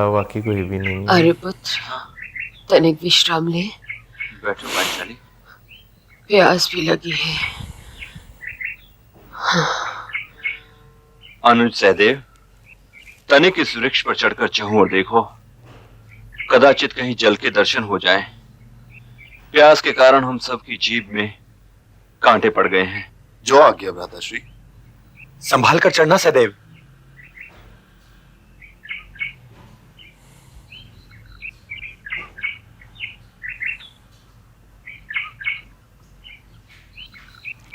बाकी कोई भी नहीं है। अरे पुत्र, तनिक विश्राम ले। बैठो पांचाली। प्यास भी लगी है। अनुज सहदेव, तनिक इस वृक्ष पर चढ़कर चाहूं और देखो, कदाचित कहीं जल के दर्शन हो जाएं। प्यास के कारण हम सब की जीभ में कांटे पड़ गए हैं। जो आज्ञा भ्राताश्री। संभाल कर चढ़ना सहदेव।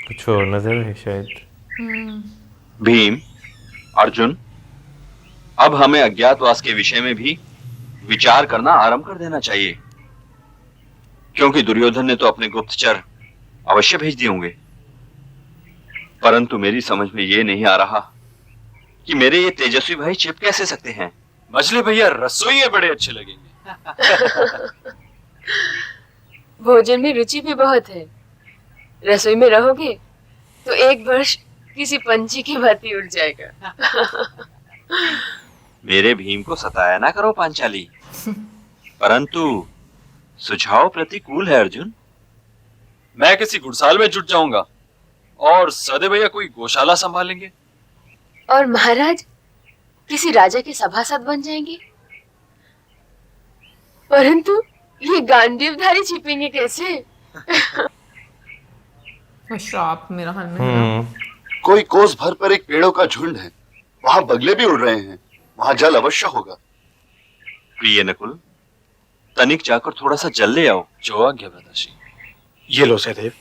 कुछ और नजर है शायद। भीम, अर्जुन, अब हमें अज्ञातवास के विषय में भी विचार करना आरंभ कर देना चाहिए, क्योंकि दुर्योधन ने तो अपने गुप्तचर अवश्य भेज दिए होंगे, परंतु मेरी समझ में ये नहीं आ रहा कि मेरे ये तेजस्वी भाई छिप कैसे सकते हैं। मछली भैया रसोई बड़े अच्छे लगेंगे। भोजन में रुचि भी बहुत है। रसोई में रहोगे तो एक वर्ष किसी पंछी की भांति उड़ जाएगा। मेरे भीम को सताया ना करो पांचाली, परंतु सुझाव प्रतिकूल है अर्जुन। मैं किसी घुड़साल में जुट जाऊंगा और सदे भैया कोई गौशाला संभालेंगे। और महाराज किसी राजा के सभासद बन जाएंगे। परंतु ये गांडीवधारी छिपेंगे कैसे? श्राप मेरा हाल में है ना। कोई कोस भर पर एक पेड़ों का झुंड है, वहां बगले भी उड़ रहे हैं, वहां जल अवश्य होगा। प्रिय नकुल, तनिक जाकर थोड़ा सा जल ले आओ। जो आज्ञा भ्राताश्री। ये लो सहदेव।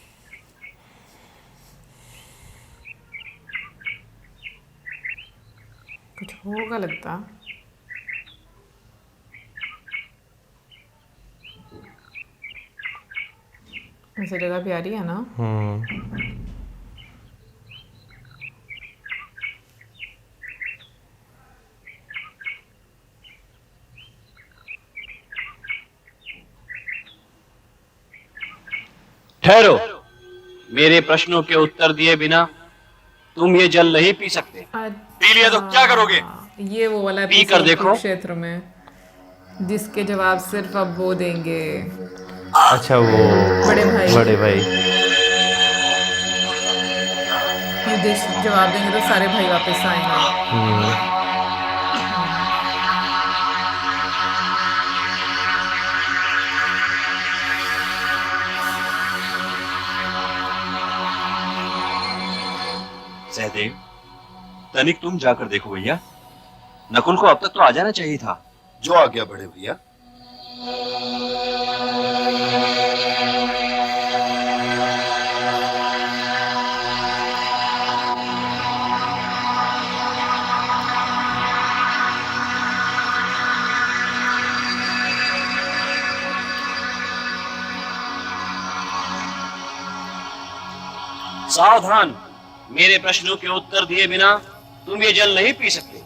कुछ होगा लगता। ऐसी जगह प्यारी है ना। ठहरो, मेरे प्रश्नों के उत्तर दिए बिना तुम ये जल नहीं पी सकते। पी लिया तो क्या करोगे? ये वो वाला पी कर देखो। क्षेत्र में जिसके जवाब सिर्फ अब वो देंगे। अच्छा, वो बड़े भाई। बड़े भाई युधिष्ठ जवाब देंगे तो सारे भाई वापस आएंगे। सहदेव, तनिक तुम जाकर देखो भैया। नकुल को अब तक तो आ जाना चाहिए था। जो आज्ञा बड़े भैया। सावधान, मेरे प्रश्नों के उत्तर दिए बिना तुम ये जल नहीं पी सकते।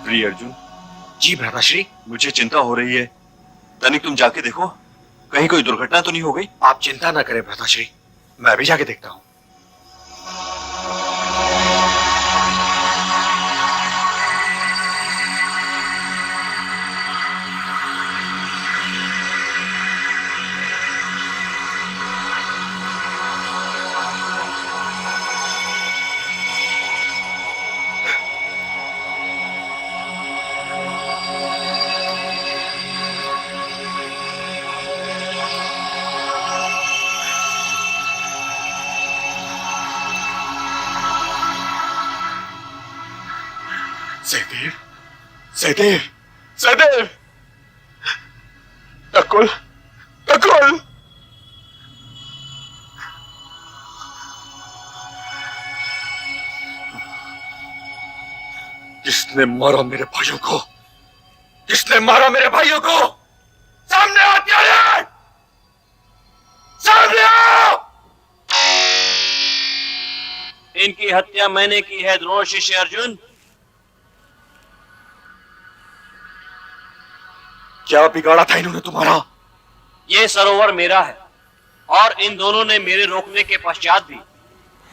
प्रिय अर्जुन। जी भ्राताश्री। मुझे चिंता हो रही है, तनिक तुम जाके देखो, कहीं कोई दुर्घटना तो नहीं हो गई। आप चिंता ना करें भ्राताश्री, मैं भी जाके देखता हूँ। सहदेव, सहदेव, सहदेव, नकुल, नकुल। किसने मारा मेरे भाइयों को? किसने मारा मेरे भाइयों को? सामने आ, सामने आ! की हत्या मैंने की है द्रोण शिष्य अर्जुन। क्या बिगाड़ा था इन्होंने तुम्हारा? ये सरोवर मेरा है और इन दोनों ने मेरे रोकने के पश्चात भी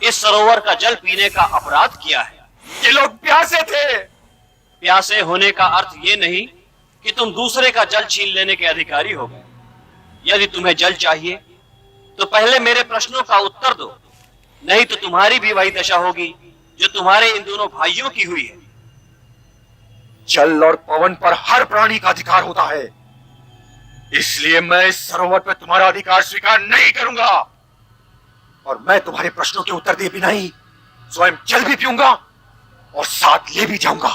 इस सरोवर का जल पीने का अपराध किया है। ये लोग प्यासे थे। प्यासे होने का अर्थ ये नहीं कि तुम दूसरे का जल छीन लेने के अधिकारी हो गए। यदि तुम्हें जल चाहिए तो पहले मेरे प्रश्नों का उत्तर दो, नहीं तो तुम्हारी भी वही दशा होगी जो तुम्हारे इन दोनों भाइयों की हुई है। जल और पवन पर हर प्राणी का अधिकार होता है, इसलिए मैं इस सरोवर पर तुम्हारा अधिकार स्वीकार नहीं करूंगा और मैं तुम्हारे प्रश्नों के उत्तर दिए बिना ही स्वयं जल भी पीऊंगा और साथ ले भी जाऊंगा।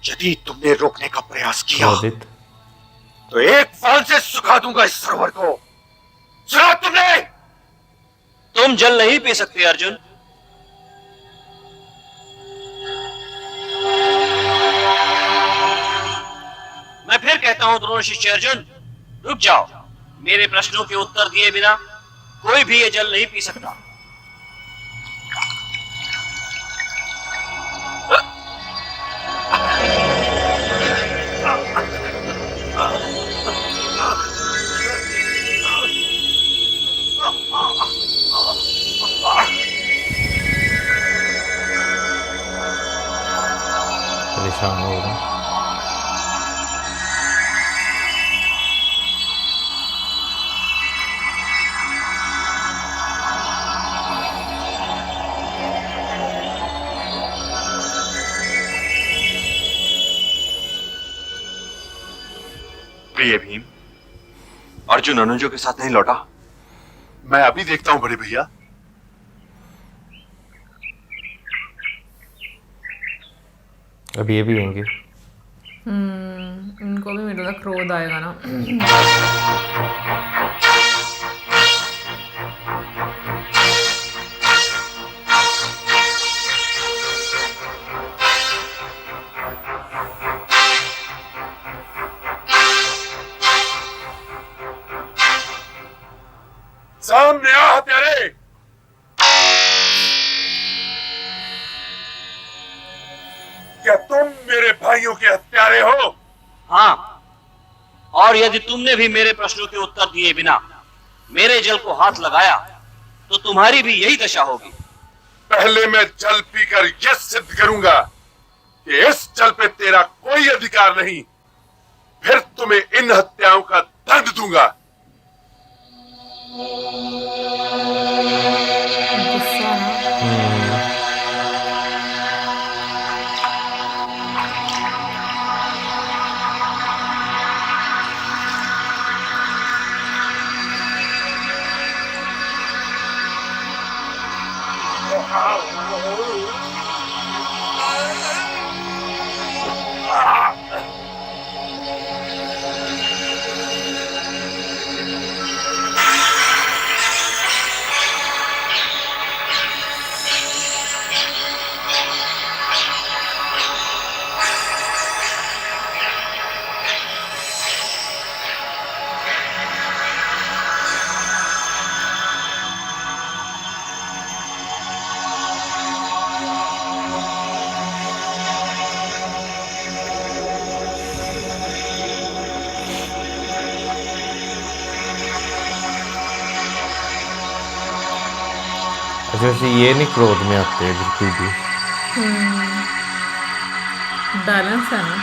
यदि तुमने रोकने का प्रयास किया क्रोधित। तो एक फाल से सुखा दूंगा इस सरोवर को। सुना तुमने? तुम जल नहीं पी सकते अर्जुन। मैं फिर कहता हूं द्रोण शिष्य अर्जुन, रुक जाओ। मेरे प्रश्नों के उत्तर दिए बिना कोई भी ये जल नहीं पी सकता। परेशान हो रहा। प्रिय भीम, अर्जुन अनुजों के साथ नहीं लौटा। मैं अभी देखता हूँ बड़े भैया। अब ये भी आएंगे। इनको भी मेरे तक क्रोध आएगा ना। सामने आ हत्यारे। क्या तुम मेरे भाइयों के हत्यारे हो? हाँ, और यदि तुमने भी मेरे प्रश्नों के उत्तर दिए बिना मेरे जल को हाथ लगाया तो तुम्हारी भी यही दशा होगी। पहले मैं जल पीकर यह सिद्ध करूंगा कि इस जल पे तेरा कोई अधिकार नहीं, फिर तुम्हें इन हत्याओं का दंड दूंगा। गुस्सा ना। अच्छा, वैसे ये नहीं क्रोध में आते हैं बिल्कुल भी। बैलेंस है ना।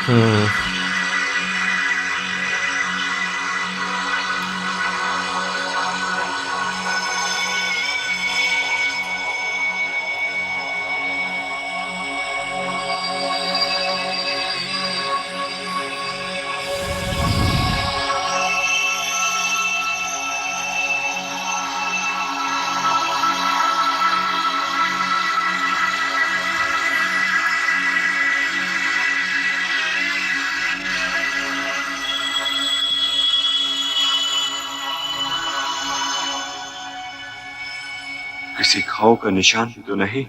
किसी घाव का निशान भी तो नहीं,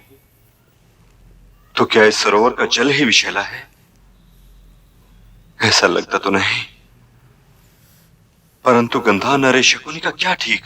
तो क्या इस सरोवर का जल ही विषैला है? ऐसा लगता तो नहीं, परंतु गंधा नरे शकुनी का क्या ठीक।